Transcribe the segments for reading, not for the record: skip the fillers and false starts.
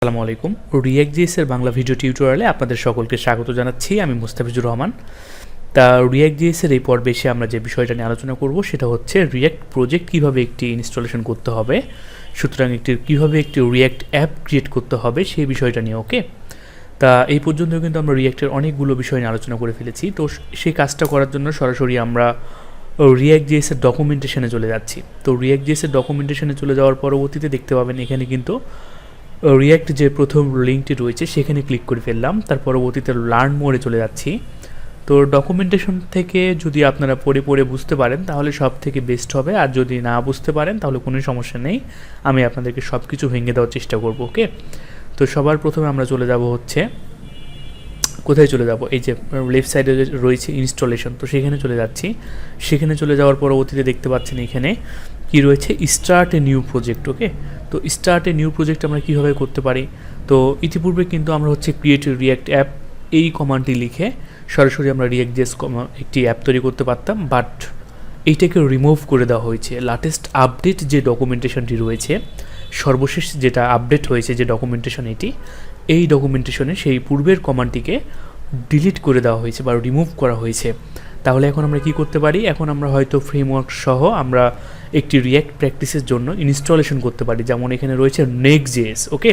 আসসালামু আলাইকুম। রিঅ্যাক্ট.js এর বাংলা ভিডিও টিউটোরিয়ালে আপনাদের সকলকে স্বাগত জানাচ্ছি। আমি মুস্তাফিজুর রহমান। তা রিঅ্যাক্ট.js এর এই পর্বে এসে আমরা যে বিষয়টা নিয়ে আলোচনা করব সেটা হচ্ছে রিঅ্যাক্ট প্রজেক্ট কীভাবে একটি ইনস্টলেশন করতে হবে, সুতরাং কীভাবে একটি রিঅ্যাক্ট অ্যাপ ক্রিয়েট করতে হবে সেই বিষয়টা নিয়ে। ওকে, তা এই পর্যন্ত কিন্তু আমরা রিঅ্যাক্টের অনেকগুলো বিষয় নিয়ে আলোচনা করে ফেলেছি। তো সেই কাজটা করার জন্য সরাসরি আমরা রিঅ্যাক্ট.js এর ডকুমেন্টেশনে চলে যাচ্ছি। তো রিঅ্যাক্ট.js এর ডকুমেন্টেশনে চলে যাওয়ার পরবর্তীতে দেখতে পাবেন এখানে কিন্তু রিঅ্যাক্ট যে প্রথম লিঙ্কটি রয়েছে সেখানে ক্লিক করে ফেললাম। তার পরবর্তীতে লার্ন মোডে চলে যাচ্ছি। তো ডকুমেন্টেশন থেকে যদি আপনারা পড়ে বুঝতে পারেন তাহলে সব থেকে বেস্ট হবে, আর যদি না বুঝতে পারেন তাহলে কোনো সমস্যা নেই, আমি আপনাদেরকে সব কিছু ভেঙে দেওয়ার চেষ্টা করব। ওকে, তো সবার প্রথমে আমরা চলে যাব হচ্ছে কোথায় চলে যাব, এই যে লেফট সাইডে রয়েছে ইনস্টলেশন, তো সেখানে চলে যাচ্ছি। সেখানে চলে যাওয়ার পরবর্তীতে দেখতে পাচ্ছেন এখানে কি রয়েছে, স্টার্ট এ নিউ প্রজেক্ট। ওকে, তো স্টার্ট এ নিউ প্রজেক্ট আমরা কীভাবে করতে পারি, তো ইতিপূর্বে কিন্তু আমরা হচ্ছে ক্রিয়েট রিঅ্যাক্ট অ্যাপ এই কমান্ডটি লিখে সরাসরি আমরা রিঅ্যাক্ট.js একটি অ্যাপ তৈরি করতে পারতাম, বাট এইটাকে রিমুভ করে দেওয়া হয়েছে। লাটেস্ট আপডেট যে ডকুমেন্টেশনটি রয়েছে, সর্বশেষ যেটা আপডেট হয়েছে যে ডকুমেন্টেশন, এই ডকুমেন্টেশনে সেই পূর্বের কমান্ডটিকে ডিলিট করে দেওয়া হয়েছে বা রিমুভ করা হয়েছে। তাহলে এখন আমরা কি করতে পারি, এখন আমরা হয়তো ফ্রেমওয়ার্ক সহ আমরা একটি রিঅ্যাক্ট প্র্যাকটিসের জন্য ইনস্টলেশন করতে পারি, যেমন এখানে রয়েছে নেক্সট.js। ওকে,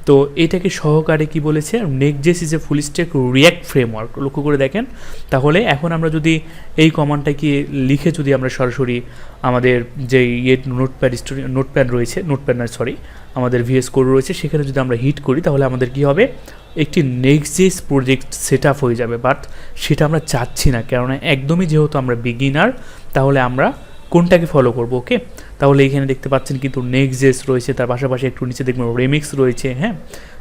তো এটাকে সহকারে কি বলেছে, নেক্সট.js is a full stack react framework. লক্ষ্য করে দেখেন, তাহলে এখন আমরা যদি এই কমান্ডটাকে লিখে যদি আমরা সরাসরি আমাদের যে নোটপ্যাড রয়েছে, আমাদের ভিএস কোড রয়েছে, সেখানে যদি আমরা হিট করি তাহলে আমাদের কি হবে, একটি নেক্সট.js প্রজেক্ট সেট আপ হয়ে যাবে। বাট সেটা আমরা চাচ্ছি না, কেননা একদমই যেহেতু আমরা বিগিনার, তাহলে আমরা কোনটাকে ফলো করব। ওকে, তাহলে এখানে দেখতে পাচ্ছেন কিন্তু নেক্সট.js রয়েছে, তার পাশাপাশি একটু নিচে দেখবেন রেমিক্স রয়েছে। হ্যাঁ,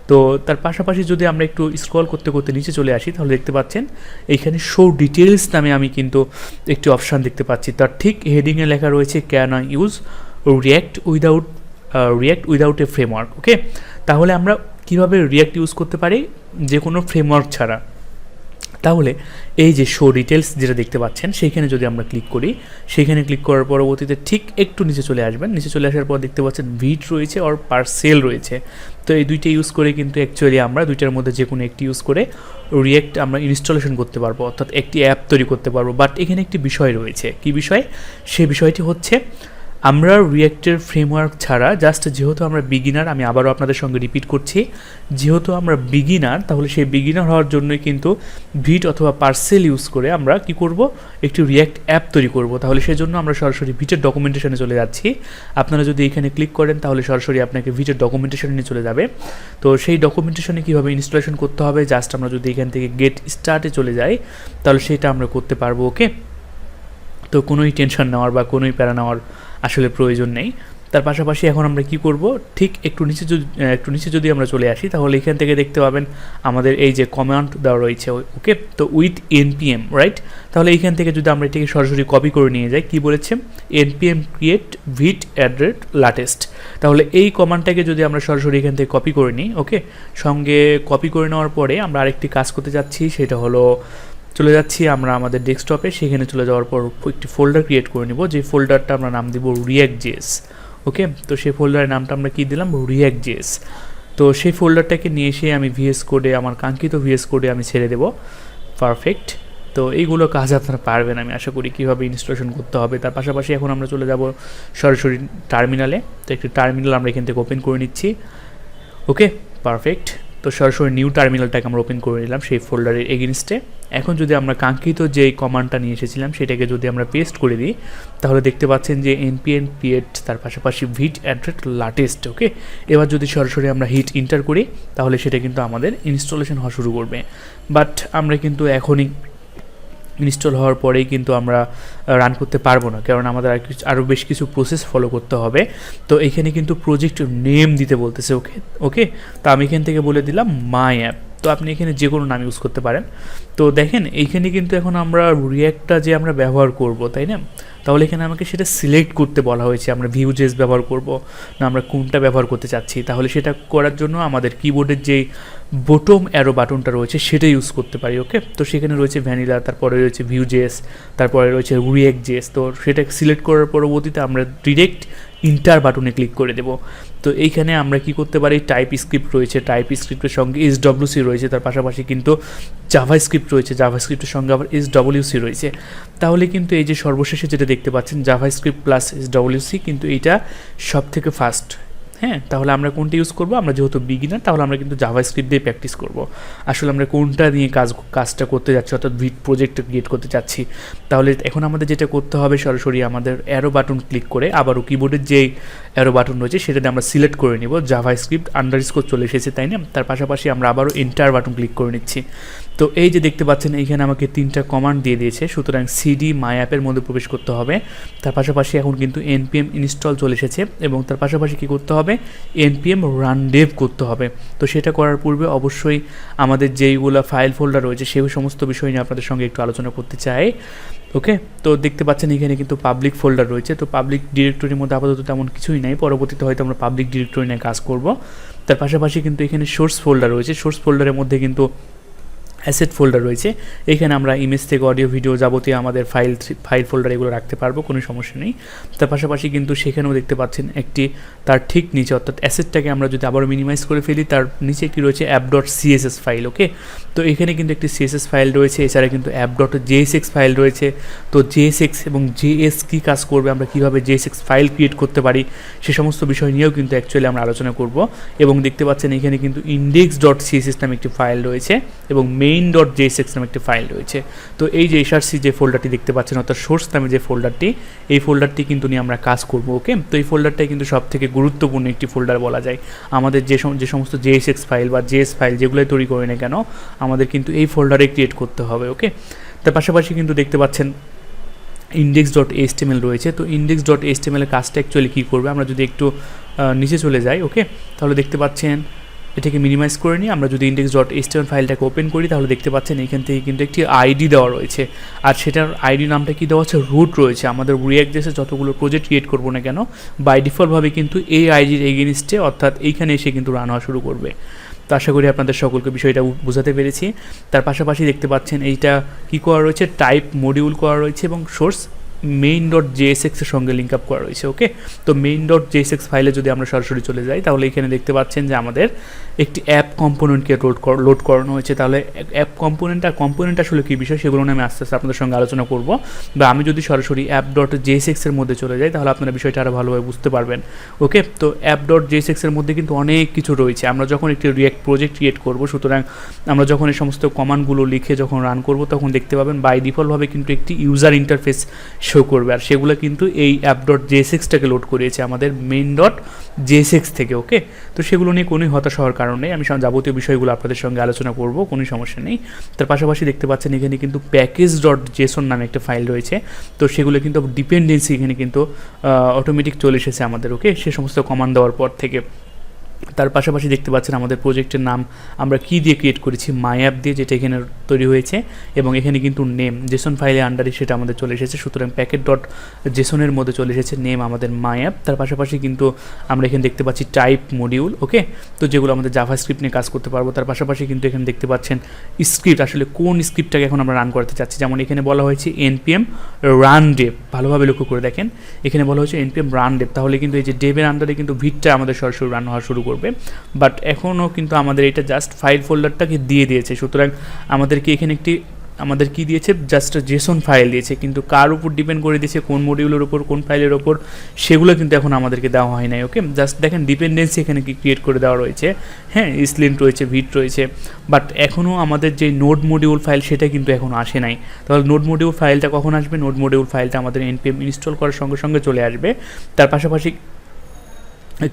তো তার পাশাপাশি যদি আমরা একটু স্ক্রল করতে করতে নিচে চলে আসি তাহলে দেখতে পাচ্ছেন এইখানে শো ডিটেলস নামে আমি কিন্তু একটি অপশান দেখতে পাচ্ছি। তার ঠিক হেডিংয়ে লেখা রয়েছে can I use react without a framework. Okay, তাহলে আমরা কীভাবে রিঅ্যাক্ট ইউজ করতে পারি যে কোনো ফ্রেমওয়ার্ক ছাড়া, তাহলে এই যে শো ডিটেলস যেটা দেখতে পাচ্ছেন সেইখানে যদি আমরা ক্লিক করি, সেইখানে ক্লিক করার পরবর্তীতে ঠিক একটু নিচে চলে আসবেন। নিচে চলে আসার পর দেখতে পাচ্ছেন ভিট রয়েছে আর পার্সেল রয়েছে। তো এই দুইটা ইউজ করে কিন্তু অ্যাকচুয়ালি আমরা দুইটার মধ্যে যে কোনো একটি ইউজ করে রিঅ্যাক্ট আমরা ইনস্টলেশন করতে পারবো, অর্থাৎ একটি অ্যাপ তৈরি করতে পারবো। বাট এখানে একটি বিষয় রয়েছে, কি বিষয়, সেই বিষয়টি হচ্ছে আমরা রিঅ্যাক্টের ফ্রেমওয়ার্ক ছাড়া জাস্ট যেহেতু আমরা বিগিনার, আমি আবারও আপনাদের সঙ্গে রিপিট করছি, যেহেতু আমরা বিগিনার, তাহলে সেই বিগিনার হওয়ার জন্যই কিন্তু ভিট অথবা পার্সেল ইউজ করে আমরা কি করব, একটি রিঅ্যাক্ট অ্যাপ তৈরি করব। তাহলে সেজন্য আমরা সরাসরি ভিটের ডকুমেন্টেশনে চলে যাচ্ছি। আপনারা যদি এখানে ক্লিক করেন তাহলে সরাসরি আপনাকে ভিটের ডকুমেন্টেশনে নিয়ে চলে যাবে। তো সেই ডকুমেন্টেশনে কীভাবে ইনস্টলেশন করতে হবে, জাস্ট আমরা যদি এখান থেকে গেট স্টার্টে চলে যাই তাহলে সেটা আমরা করতে পারবো। ওকে, তো কোনোই টেনশন নেওয়ার বা কোনোই প্যারা নেওয়ার আসলে প্রয়োজন নেই। তার পাশাপাশি এখন আমরা কি করব, ঠিক একটু নিচে যদি আমরা চলে আসি তাহলে এখান থেকে দেখতে পাবেন আমাদের এই যে কমান্ড দেওয়া রয়েছে। ওকে, তো উইথ npm রাইট, তাহলে এইখান থেকে যদি আমরা এটাকে সরাসরি কপি করে নিয়ে যাই, কি বলেছে, npm ক্রিয়েট ভিট অ্যাড্রেস লাটেস্ট। তাহলে এই কমান্ডটাকে যদি আমরা সরাসরি এখান থেকে কপি করে নিই, ওকে, সঙ্গে কপি করে নেওয়ার পরে আমরা আরেকটি কাজ করতে যাচ্ছি, সেটা হলো চলে যাচ্ছি আমরা আমাদের ডেস্কটপে। সেখানে চলে যাওয়ার পর একটি ফোল্ডার ক্রিয়েট করে নিব, যে ফোল্ডারটা আমরা নাম দিব রিঅ্যাক্ট.js। ওকে, তো সেই ফোল্ডারের নামটা আমরা কি দিলাম, রিঅ্যাক্ট.js। তো সেই ফোল্ডারটাকে নিয়ে এসে আমি ভিএস কোডে, আমার কাঙ্ক্ষিত ভিএস কোডে আমি ছেড়ে দেব। পারফেক্ট, তো এইগুলো কাজ আপনারা পারবেন আমি আশা করি, কীভাবে ইনস্টলেশন করতে হবে। তার পাশাপাশি এখন আমরা চলে যাব সরাসরি টার্মিনালে। তো একটি টার্মিনাল আমরা এখান থেকে ওপেন করে নিচ্ছি। ওকে, পারফেক্ট, তো সরাসরি নিউ টার্মিনালটাকে আমরা ওপেন করে নিলাম সেই ফোল্ডারের এগেনস্টে। এখন যদি আমরা কাঙ্ক্ষিত যে কমান্ডটা নিয়ে এসেছিলাম সেটাকে যদি আমরা পেস্ট করে দিই তাহলে দেখতে পাচ্ছেন যে npm create তার পাশাপাশি ভিট অ্যাড্রেস লাটেস্ট। ওকে, এবার যদি সরাসরি আমরা হিট ইন্টার করি তাহলে সেটা কিন্তু আমাদের ইনস্টলেশন হওয়া শুরু করবে। বাট আমরা কিন্তু এখনই ইনস্টল হওয়ার পরেই কিন্তু আমরা রান করতে পারবো না, কারণ আমাদের আরও বেশ কিছু প্রসেস ফলো করতে হবে। তো এখানে কিন্তু প্রজেক্ট নেম দিতে বলতেছে। ওকে, তো আমি এখান থেকে বলে দিলাম মাই অ্যাপ। তো আপনি এখানে যে কোনো নাম ইউজ করতে পারেন। তো দেখেন এইখানে কিন্তু এখন আমরা রিঅ্যাক্টটা যে আমরা ব্যবহার করব, তাই না, তাহলে এখানে আমাকে সেটা সিলেক্ট করতে বলা হয়েছে, আমরা ভিউ.js ব্যবহার করব না আমরা কোনটা ব্যবহার করতে চাচ্ছি। তাহলে সেটা করার জন্য আমাদের কিবোর্ডের যেই বটম অ্যারো বাটনটা রয়েছে সেটা ইউজ করতে পারি। ওকে, তো সেখানে রয়েছে ভ্যানিলা, তারপরে রয়েছে ভিউ.js, তারপরে রয়েছে রিঅ্যাক্ট.js। তো সেটা সিলেক্ট করার পরবর্তীতে আমরা ডিরেক্ট ইন্টার বাটনে ক্লিক করে দেব। তো এইখানে আমরা কি করতে পারি, টাইপ স্ক্রিপ্ট রয়েছে, টাইপ স্ক্রিপ্টের সঙ্গে SWC রয়েছে, তার পাশাপাশি কিন্তু জাভা স্ক্রিপ্ট রয়েছে, জাভা স্ক্রিপ্টের সঙ্গে আবার SWC রয়েছে। তাহলে কিন্তু এই যে সর্বশেষে যেটা দেখতে পাচ্ছেন জাভা স্ক্রিপ্ট প্লাস SWC, কিন্তু এইটা সব থেকে ফাস্ট। হ্যাঁ, তাহলে আমরা কোনটা ইউজ করব, আমরা যেহেতু বিগিনার তাহলে আমরা কিন্তু জাভা স্ক্রিপ্ট দিয়ে প্র্যাকটিস করব। আসলে আমরা কোনটা নিয়ে কাজটা করতে যাচ্ছি, অর্থাৎ ভিট প্রজেক্ট ক্রিয়েট করতে চাচ্ছি। তাহলে এখন আমাদের যেটা করতে হবে, সরাসরি আমাদের অ্যারো বাটন ক্লিক করে আবারও কিবোর্ডের যে অ্যারো বাটন রয়েছে সেটাতে আমরা সিলেক্ট করে নিব, জাভা স্ক্রিপ্ট আন্ডারস্কোর চলে এসেছে, তাই না? তার পাশাপাশি আমরা আবারও এন্টার বাটন ক্লিক করে নিচ্ছি। তো এই যে দেখতে পাচ্ছেন এইখানে আমাকে 3টা কমান্ড দিয়ে দিয়েছে, সুতরাং সিডি মাই অ্যাপের মধ্যে প্রবেশ করতে হবে। তার পাশাপাশি এখন কিন্তু npm ইনস্টল চলে এসেছে, এবং তার পাশাপাশি কী করতে হবে, npm রান ডেভ করতে হবে। তো সেটা করার পূর্বে অবশ্যই আমাদের যেইগুলো ফাইল ফোল্ডার রয়েছে সেই সমস্ত বিষয় নিয়ে আপনাদের সঙ্গে একটু আলোচনা করতে চাই। ওকে, তো দেখতে পাচ্ছেন এখানে কিন্তু পাবলিক ফোল্ডার রয়েছে। তো পাবলিক ডিরেক্টরির মধ্যে আপাতত তেমন কিছুই নাই, পরবর্তীতে হয়তো আমরা পাবলিক ডিরেক্টরি নিয়ে কাজ করব। তার পাশাপাশি কিন্তু এখানে সোর্স ফোল্ডার রয়েছে, সোর্স ফোল্ডারের মধ্যে কিন্তু অ্যাসেট ফোল্ডার রয়েছে। এখানে আমরা ইমেজ থেকে অডিও ভিডিও যাবতীয় আমাদের ফাইল ফোল্ডার এগুলো রাখতে পারবো, কোনো সমস্যা নেই। তার পাশাপাশি কিন্তু সেখানেও দেখতে পাচ্ছেন একটি তার ঠিক নিচে, অর্থাৎ অ্যাসেটটাকে আমরা যদি আবারও মিনিমাইজ করে ফেলি, তার নিচে একটি রয়েছে app.css ফাইল। ওকে, তো এখানে কিন্তু একটি CSS ফাইল রয়েছে, এছাড়া কিন্তু app.jsx ফাইল রয়েছে। তো JSX এবং JS কী কাজ করবে, আমরা কীভাবে JSX ফাইল ক্রিয়েট করতে পারি, সে সমস্ত বিষয় নিয়েও কিন্তু অ্যাকচুয়ালি আমরা আলোচনা করব। এবং দেখতে পাচ্ছেন এখানে কিন্তু index.css নামে একটি ফাইল রয়েছে, এবং main.jsx নামে একটি ফাইল রয়েছে। তো এই যে SRC যে ফোল্ডারটি দেখতে পাচ্ছেন, অর্থাৎ সোর্স নামে যে ফোল্ডারটি, এই ফোল্ডারটি কিন্তু নিয়ে আমরা কাজ করব। ওকে, তো এই ফোল্ডারটাই কিন্তু সব থেকে গুরুত্বপূর্ণ একটি ফোল্ডার বলা যায়। আমাদের যে সমস্ত JSX ফাইল বা JS ফাইল যেগুলোই তৈরি করি না কেন, আমাদের কিন্তু এই ফোল্ডারে ক্রিয়েট করতে হবে। ওকে, তার পাশাপাশি কিন্তু দেখতে পাচ্ছেন index.html রয়েছে। তো index.html এর কাজটা অ্যাকচুয়ালি কী করবে, আমরা যদি একটু নিচে চলে যাই, ওকে, তাহলে দেখতে পাচ্ছেন এটাকে মিনিমাইজ করে নিই। আমরা যদি index.html ফাইলটাকে ওপেন করি, তাহলে দেখতে পাচ্ছেন এখান থেকে কিন্তু একটি আইডি দেওয়া রয়েছে, আর সেটার আইডি নামটা কি দেওয়া আছে, রুট রয়েছে। আমাদের React.js যতগুলো প্রজেক্ট ক্রিয়েট করবো না কেন, বাই ডিফল্টভাবে কিন্তু এই আইডির এগেইনস্টে, অর্থাৎ এইখানে এসে কিন্তু রান হওয়া শুরু করবে। তো আশা করি আপনাদের সকলকে বিষয়টা বোঝাতে পেরেছি। তার পাশাপাশি দেখতে পাচ্ছেন এইটা কি করা রয়েছে, টাইপ মডিউল করা রয়েছে, এবং সোর্স main.jsx এর সঙ্গে লিঙ্ক আপ করা রয়েছে। ওকে, তো main.jsx ফাইলে যদি আমরা সরাসরি চলে যাই, তাহলে এখানে দেখতে পাচ্ছেন যে আমাদের একটি অ্যাপ কম্পোনেন্টকে লোড করানো হয়েছে। তাহলে অ্যাপ কম্পোনেন্ট আসলে কী বিষয়, সেগুলো নিয়ে আমি আস্তে আস্তে আপনাদের সঙ্গে আলোচনা করব। বা আমি যদি সরাসরি app.jsx এর মধ্যে চলে যাই, তাহলে আপনারা বিষয়টা আরও ভালোভাবে বুঝতে পারবেন। ওকে, তো app.jsx এর মধ্যে কিন্তু অনেক কিছু রয়েছে। আমরা যখন একটি রিঅ্যাক্ট প্রজেক্ট ক্রিয়েট করব, সুতরাং আমরা যখন এই সমস্ত কমান্ডগুলো লিখে যখন রান করব, তখন দেখতে পাবেন বাই ডিফল্টভাবে কিন্তু একটি ইউজার ইন্টারফেস শো করবে, আর সেগুলো কিন্তু এই app.jsx-টাকে লোড করিয়েছে আমাদের main.jsx থেকে। ওকে, তো সেগুলো নিয়ে কোনোই হতাশ হওয়ার কারণ নেই, আমি যাবতীয় বিষয়গুলো আপনাদের সঙ্গে আলোচনা করব, কোনো সমস্যা নেই। তার পাশাপাশি দেখতে পাচ্ছেন এখানে কিন্তু package.json নামে একটা ফাইল রয়েছে। তো সেগুলো কিন্তু ডিপেন্ডেন্সি এখানে কিন্তু অটোমেটিক চলে এসেছে আমাদের। ওকে, সে সমস্ত কমান্ড দেওয়ার পর থেকে। তার পাশাপাশি দেখতে পাচ্ছেন আমাদের প্রজেক্টের নাম আমরা কি দিয়ে ক্রিয়েট করেছি, মাই অ্যাপ দিয়ে, যেটা এখানে তৈরি হয়েছে, এবং এখানে কিন্তু নেম জেসন ফাইলে আন্ডারে সেটা আমাদের চলে এসেছে। সুতরাং প্যাকেট.জেসনের মধ্যে চলে এসেছে নেম আমাদের মাই অ্যাপ। তার পাশাপাশি কিন্তু আমরা এখানে দেখতে পাচ্ছি টাইপ মডিউল। ওকে, তো যেগুলো আমাদের জাভা স্ক্রিপ্ট নিয়ে কাজ করতে পারবো। তার পাশাপাশি কিন্তু এখানে দেখতে পাচ্ছেন স্ক্রিপ্ট, আসলে কোন স্ক্রিপ্টটাকে এখন আমরা রান করতে চাচ্ছি। যেমন এখানে বলা হয়েছে npm রান ডেভ, ভালোভাবে লক্ষ্য করে দেখেন, এখানে বলা হয়েছে npm রান ডেভ। তাহলে কিন্তু এই যে ডেভের আন্ডারে কিন্তু ভিটটা আমাদের সরাসরি রান হওয়া শুরু করবে, বাট এখনও কিন্তু আমাদের এটা জাস্ট ফাইল ফোল্ডারটাকে দিয়ে দিয়েছে। সুতরাং আমাদেরকে এখানে আমাদের কি দিয়েছে, জাস্ট জেসন ফাইল দিয়েছে, কিন্তু কার উপর ডিপেন্ড করে দিয়েছে, কোন মডিউলের উপর, কোন ফাইলের উপর, সেগুলো কিন্তু এখন আমাদেরকে দেওয়া হয় নাই। ওকে, জাস্ট দেখেন ডিপেন্ডেন্সি এখানে কি ক্রিয়েট করে দেওয়া রয়েছে, হ্যাঁ, স্লিন্ট রয়েছে, ভিট রয়েছে, বাট এখনও আমাদের যে নোড মডিউল ফাইল সেটা কিন্তু এখনও আসে নাই। তাহলে নোড মডিউল ফাইলটা কখন আসবে, নোড মডিউল ফাইলটা আমাদের npm ইনস্টল করার সঙ্গে সঙ্গে চলে আসবে। তার পাশাপাশি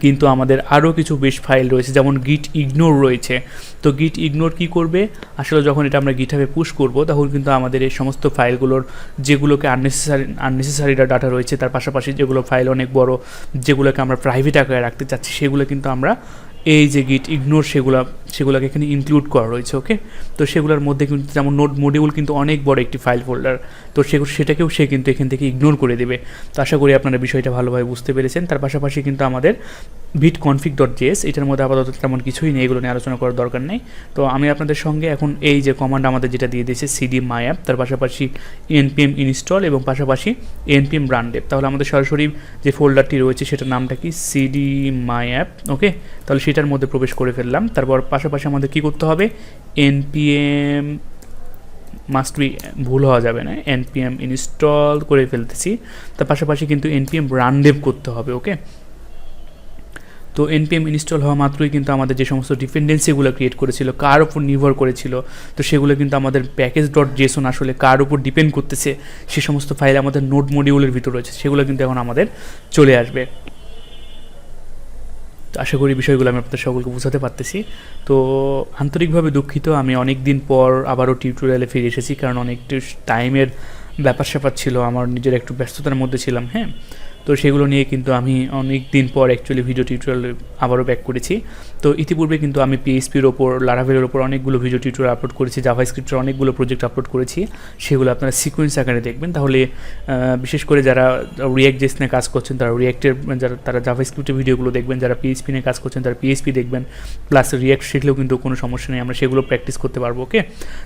কিন্তু আমাদের আরও কিছু বেশ ফাইল রয়েছে, যেমন গিট ইগনোর রয়েছে। তো গিট ইগনোর কী করবে, আসলে যখন এটা আমরা গিটহাবে পুশ করব, তখন কিন্তু আমাদের এই সমস্ত ফাইলগুলোর যেগুলোকে আননেসেসারি ডাটা রয়েছে, তার পাশাপাশি যেগুলো ফাইল অনেক বড়, যেগুলোকে আমরা প্রাইভেট আকারে রাখতে চাচ্ছি, সেগুলো কিন্তু আমরা এই যে গিট ইগনোর সেগুলো সেগুলোকে এখানে ইনক্লুড করা রয়েছে। ওকে, তো সেগুলোর মধ্যে কিন্তু যেমন নোড মডিউল কিন্তু অনেক বড় একটি ফাইল ফোল্ডার, তো সেটাকেও সে কিন্তু এখান থেকে ইগনোর করে দেবে। তো আশা করি আপনারা বিষয়টা ভালোভাবে বুঝতে পেরেছেন। তার পাশাপাশি কিন্তু আমাদের vite.config.js এটার মধ্যে আপাতত তেমন কিছুই নেই, এগুলো নিয়ে আলোচনা করার দরকার নেই। তো আমি আপনাদের সঙ্গে এখন এই যে কমান্ড আমাদের যেটা দিয়ে দিয়েছে cd myapp, তার পাশাপাশি npm install এবং পাশাপাশি npm run dev, তাহলে আমাদের সরাসরি যে ফোল্ডারটি রয়েছে সেটার নামটা কি cd myapp। ওকে, তাহলে সেটার মধ্যে প্রবেশ করে ফেললাম। তারপর পাশাপাশি আমাদের কি করতে হবে, npm মাস্ট বি, ভুল হওয়া যাবে না, npm ইনস্টল করে ফেলতেছি। তার পাশাপাশি কিন্তু npm run dev করতে হবে। ওকে, তো npm ইনস্টল হওয়া মাত্রই কিন্তু আমাদের যে সমস্ত ডিপেন্ডেন্সিগুলো ক্রিয়েট করেছিল, কার উপর নির্ভর করেছিল, তো সেগুলো কিন্তু আমাদের প্যাকেজ.json আসলে কার উপর ডিপেন্ড করতেছে, সে সমস্ত ফাইল আমাদের নোড মডিউলের ভিতর রয়েছে, সেগুলো কিন্তু এখন আমাদের চলে আসবে। তো আশা করি বিষয়গুলো আমি আপনাদের সকলকে বোঝাতে পারতেছি। তো আন্তরিকভাবে দুঃখিত, আমি অনেক দিন পর আবারও টিউটোরিয়ালে ফিরে এসেছি, কারণ অনেকটা টাইমের ব্যাপার স্যাপার ছিল, আমার নিজের একটু ব্যস্ততার মধ্যে ছিলাম। হ্যাঁ, তো সেগুলো নিয়ে কিন্তু আমি অনেক দিন পর অ্যাকচুয়ালি ভিডিও টিউটোরিয়াল আবারও ব্যাক করেছি। তো ইতিপূর্বে কিন্তু আমি পিএইচপির ওপর, লারাভেলের ওপর অনেকগুলো ভিডিও টিউটোরিয়াল আপলোড করেছি, জাভাস্ক্রিপ্টের অনেকগুলো প্রজেক্ট আপলোড করেছি, সেগুলো আপনারা সিকোয়েন্স আকারে দেখবেন। তাহলে বিশেষ করে যারা রিয়াক্ট.জেএস নিয়ে কাজ করছেন তারা রিয়াক্টের, তারা জাভাস্ক্রিপ্টের ভিডিওগুলো দেখবেন, যারা পিএইচপি নিয়ে কাজ করছেন তারা পিএইচপি দেখবেন, প্লাস রিয়াক্ট শিখলেও কিন্তু কোনো সমস্যা নেই, আমরা সেগুলো প্র্যাকটিস করতে পারবো। ওকে,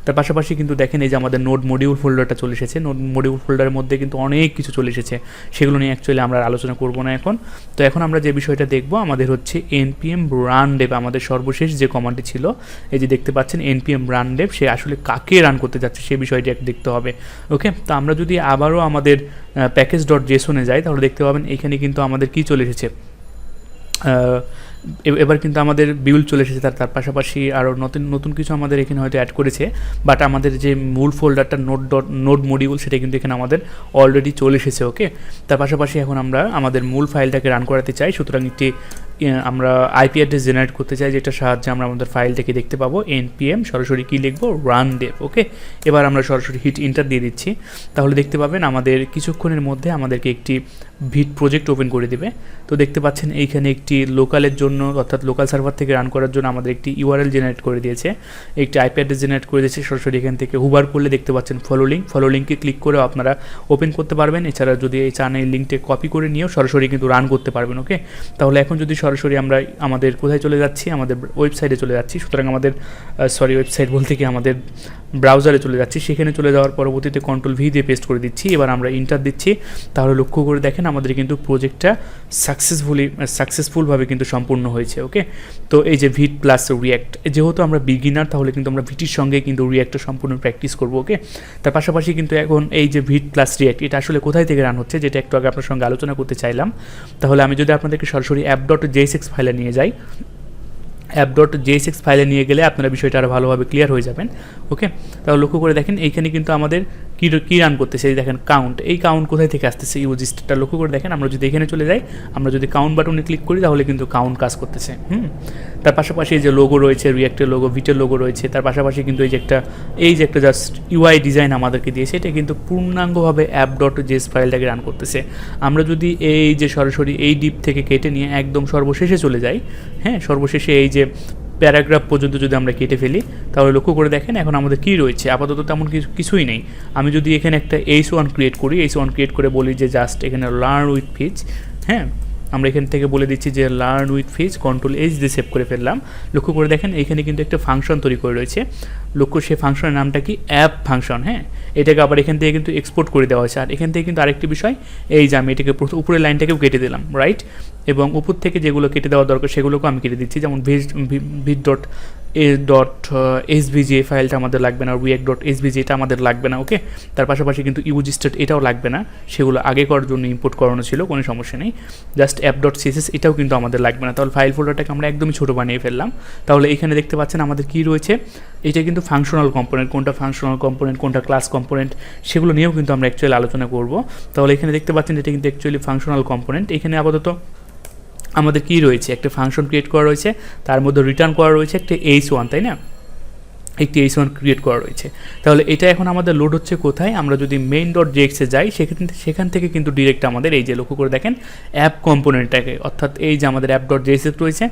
তার পাশাপাশি কিন্তু দেখেন এই যে আমাদের নোড মডিউল ফোল্ডারটা চলে এসেছে, নোড মডিউল ফোল্ডারের মধ্যে কিন্তু অনেক কিছু চলে এসেছে, সেগুলো নিয়ে অ্যাকচুয়ালি আমরা আলোচনা করবো না এখন। তো এখন আমরা যে বিষয়টা দেখবো আমাদের হচ্ছে npm run dev, আমাদের সর্বশেষ যে কমান্ডটি ছিল, এই যে দেখতে পাচ্ছেন npm run dev, সে আসলে কাকে রান করতে যাচ্ছে সেই বিষয়টি দেখতে হবে। ওকে, তো আমরা যদি আবারও আমাদের প্যাকেজ.json-এ যাই তাহলে দেখতে পাবেন এখানে কিন্তু আমাদের কি চলে এসেছে, এবার কিন্তু আমাদের বিউল চলে এসেছে, তার পাশাপাশি আরও নতুন কিছু আমাদের এখানে হয়তো অ্যাড করেছে, বাট আমাদের যে মূল ফোল্ডারটা নোড মডিউল সেটা কিন্তু এখানে আমাদের অলরেডি চলে এসেছে। ওকে, তার পাশাপাশি এখন আমরা আমাদের মূল ফাইলটাকে রান করাতে চাই, সুতরাং একটি আমরা আইপি অ্যাড্রেস জেনারেট করতে চাই, যেটার সাহায্যে আমরা আমাদের ফাইলটাকে দেখতে পাবো, npm সরাসরি কী লিখবো, run dev। ওকে, এবার আমরা সরাসরি হিট ইন্টার দিয়ে দিচ্ছি, তাহলে দেখতে পাবেন আমাদের কিছুক্ষণের মধ্যে আমাদেরকে একটি ভিট প্রজেক্ট ওপেন করে দেবে। তো দেখতে পাচ্ছেন এইখানে একটি লোকালের জন্য, অর্থাৎ লোকাল সার্ভার থেকে রান করার জন্য আমাদের একটি ইউআরএল জেনারেট করে দিয়েছে, একটি আইপি অ্যাড্রেস জেনারেট করে দিয়েছে। সরাসরি এখান থেকে হুবার করলে দেখতে পাচ্ছেন ফলো লিঙ্কে ক্লিক করেও আপনারা ওপেন করতে পারবেন, এছাড়া যদি এই চান এই লিঙ্কটি কপি করে নিয়েও সরাসরি কিন্তু রান করতে পারবেন। ওকে, তাহলে এখন যদি সরাসরি আমরা আমাদের কোথায় চলে যাচ্ছি, আমাদের ওয়েবসাইটে চলে যাচ্ছি, সুতরাং আমাদের ওয়েবসাইট বলতে কি আমাদের ব্রাউজারে চলে যাচ্ছি, সেখানে চলে যাওয়ার পরবর্তীতে Ctrl+V দিয়ে পেস্ট করে দিচ্ছি, এবার আমরা ইন্টার দিচ্ছি, তাহলে লক্ষ্য করে দেখেন আমাদের কিন্তু প্রজেক্টটা সাকসেসফুলভাবে কিন্তু সম্পূর্ণ হয়েছে। ওকে, তো এই যে ভিট প্লাস রিয়াক্ট, যেহেতু আমরা বিগিনার তাহলে কিন্তু আমরা ভিটির সঙ্গে কিন্তু রিয়াক্টটা সম্পূর্ণ প্র্যাকটিস করবো। ওকে, তার পাশাপাশি কিন্তু এখন এই যে ভিট প্লাস রিয়াক্ট এটা আসলে কোথায় থেকে রান হচ্ছে, যেটা একটু আগে আপনার সঙ্গে আলোচনা করতে চাইলাম। তাহলে আমি যদি আপনাদেরকে সরাসরি app.jsx ফাইলে নিয়ে যাই, app.jsx ফাইলে নিয়ে গেলে আপনারা বিষয়টা আরও ভালোভাবে ক্লিয়ার হয়ে যাবেন। ওকে, তাহলে লক্ষ্য করে দেখেন এইখানে কিন্তু আমাদের কী রান করতেছে, এই দেখেন কাউন্ট, এই কাউন্ট কোথায় থেকে আসতেছে, ইউজিস্টটা লক্ষ্য করে দেখেন। আমরা যদি এখানে চলে যাই, আমরা যদি কাউন্ট বাটনে ক্লিক করি তাহলে কিন্তু কাউন্ট কাজ করতেছে। তার পাশাপাশি এই যে লোগো রয়েছে, রিয়াক্টের লোগো, ভিটের লোগো রয়েছে, তার পাশাপাশি কিন্তু এই যে একটা জাস্ট ইউআই ডিজাইন আমাদেরকে দিয়েছে, এটা কিন্তু পূর্ণাঙ্গভাবে app.js ফাইলটাকে রান করতেছে। আমরা যদি এই যে সরাসরি এই ডিপ থেকে কেটে নিয়ে একদম সর্বশেষে চলে যাই, হ্যাঁ সর্বশেষে এই যে প্যারাগ্রাফ পর্যন্ত যদি আমরা কেটে ফেলি তাহলে লক্ষ্য করে দেখেন এখন আমাদের কী রয়েছে, আপাতত তেমন কিছুই নেই। আমি যদি এখানে একটা h1 ক্রিয়েট করি, h1 ক্রিয়েট করে বলি যে জাস্ট এখানে লার্ন উইথ ফিচ, হ্যাঁ আমরা এখান থেকে বলে দিচ্ছি যে লার্ন উইথ ফিচ, Ctrl+H দিয়ে সেভ করে ফেললাম। লক্ষ্য করে দেখেন এখানে কিন্তু একটা ফাংশন তৈরি করে রয়েছে, লক্ষ্য সেই ফাংশনের নামটা কি অ্যাপ ফাংশন। হ্যাঁ, এটাকে আবার এখান থেকে কিন্তু এক্সপোর্ট করে দেওয়া হয়েছে। আর এখান থেকে কিন্তু আরেকটি বিষয়, এই যে আমি এটাকে উপরের লাইনটাকেও কেটে দিলাম, রাইট, এবং উপর থেকে যেগুলো কেটে দেওয়া দরকার সেগুলোকেও আমি কেটে দিচ্ছি, যেমন vite.svg ফাইলটা আমাদের লাগবে না, react.svg এটা আমাদের লাগবে না। ওকে, তার পাশাপাশি কিন্তু ইউজিস্টেট এটাও লাগবে না, সেগুলো আগে করার জন্য ইম্পোর্ট করানো ছিল, কোনো সমস্যা নেই। জাস্ট app.css এটাও কিন্তু আমাদের লাগবে না। তাহলে ফাইল ফোল্ডারটাকে আমরা একদমই ছোটো বানিয়ে ফেললাম। তাহলে এখানে দেখতে পাচ্ছেন আমাদের কী রয়েছে, এটা কিন্তু ফাংশনাল কম্পোনেন্ট, কোনটা ফাংশনাল কম্পোনেন্ট কোনটা ক্লাস কম্পোনেন্ট সেগুলো নিয়েও কিন্তু আমরা অ্যাকচুয়ালি আলোচনা করব। তাহলে এখানে দেখতে পাচ্ছেন এটা কিন্তু অ্যাকচুয়ালি ফাংশনাল কম্পোনেন্ট। এখানে আপাতত আমাদের কি রয়েছে, একটা ফাংশন ক্রিয়েট করা রয়েছে, তার মধ্যে রিটার্ন করা রয়েছে একটা h1, তাই না, একটি এইচ1 ক্রিয়েট করা রয়েছে। তাহলে এটা এখন আমাদের লোড হচ্ছে কোথায়? আমরা যদি main.js-এ যাই সেখান থেকে কিন্তু ডিরেক্ট আমাদের এই যে লক্ষ্য করে দেখেন অ্যাপ কম্পোনেন্টটাকে, অর্থাৎ এই যে আমাদের app.js রয়েছে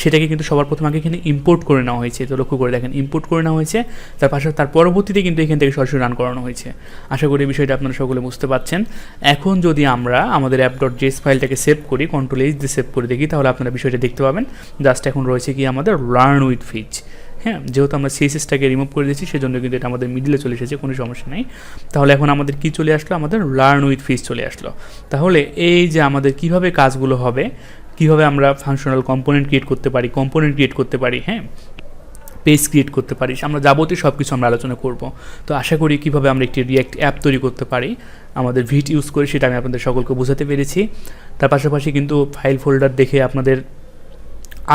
সেটাকে কিন্তু সবার প্রথমে আগে এখানে ইম্পোর্ট করে নেওয়া হয়েছে। তো লক্ষ্য করে দেখেন ইম্পোর্ট করে নেওয়া হয়েছে, তার পরবর্তীতে কিন্তু এখান থেকে সরাসরি রান করানো হয়েছে। আশা করি এই বিষয়টা আপনারা সকলে বুঝতে পারছেন। এখন যদি আমরা আমাদের app.js ফাইলটাকে সেভ করি, Ctrl+H দিয়ে সেভ করে দেখি, তাহলে আপনারা বিষয়টা দেখতে পাবেন। জাস্ট এখন রয়েছে কি আমাদের লার্ন উইথ ফিচ। হ্যাঁ, যেহেতু আমরা সিএসএসটাকে রিমুভ করে দিয়েছি সেজন্য কিন্তু এটা আমাদের মিডলে চলে এসেছে, কোনো সমস্যা নেই। তাহলে এখন আমাদের কি চলে আসলো? আমাদের লার্ন উইথ ফিচ চলে আসলো। তাহলে এই যে আমাদের কিভাবে কাজগুলো হবে, কিভাবে আমরা ফাংশনাল কম্পোনেন্ট ক্রিয়েট করতে পারি, হ্যাঁ, পেজ ক্রিয়েট করতে পারি, আমরা যাবতীয় সব কিছু আমরা আলোচনা করব। তো আশা করি কীভাবে আমরা একটি রিঅ্যাক্ট অ্যাপ তৈরি করতে পারি আমাদের ভিট ইউজ করে, সেটা আমি আপনাদের সকলকে বোঝাতে পেরেছি। তার পাশাপাশি কিন্তু ফাইল ফোল্ডার দেখে আপনাদের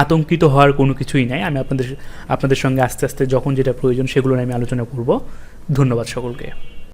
আতঙ্কিত হওয়ার কোনো কিছুই নাই। আমি আপনাদের সঙ্গে আস্তে আস্তে যখন যেটা প্রয়োজন সেগুলো নিয়ে আমি আলোচনা করব। ধন্যবাদ সকলকে।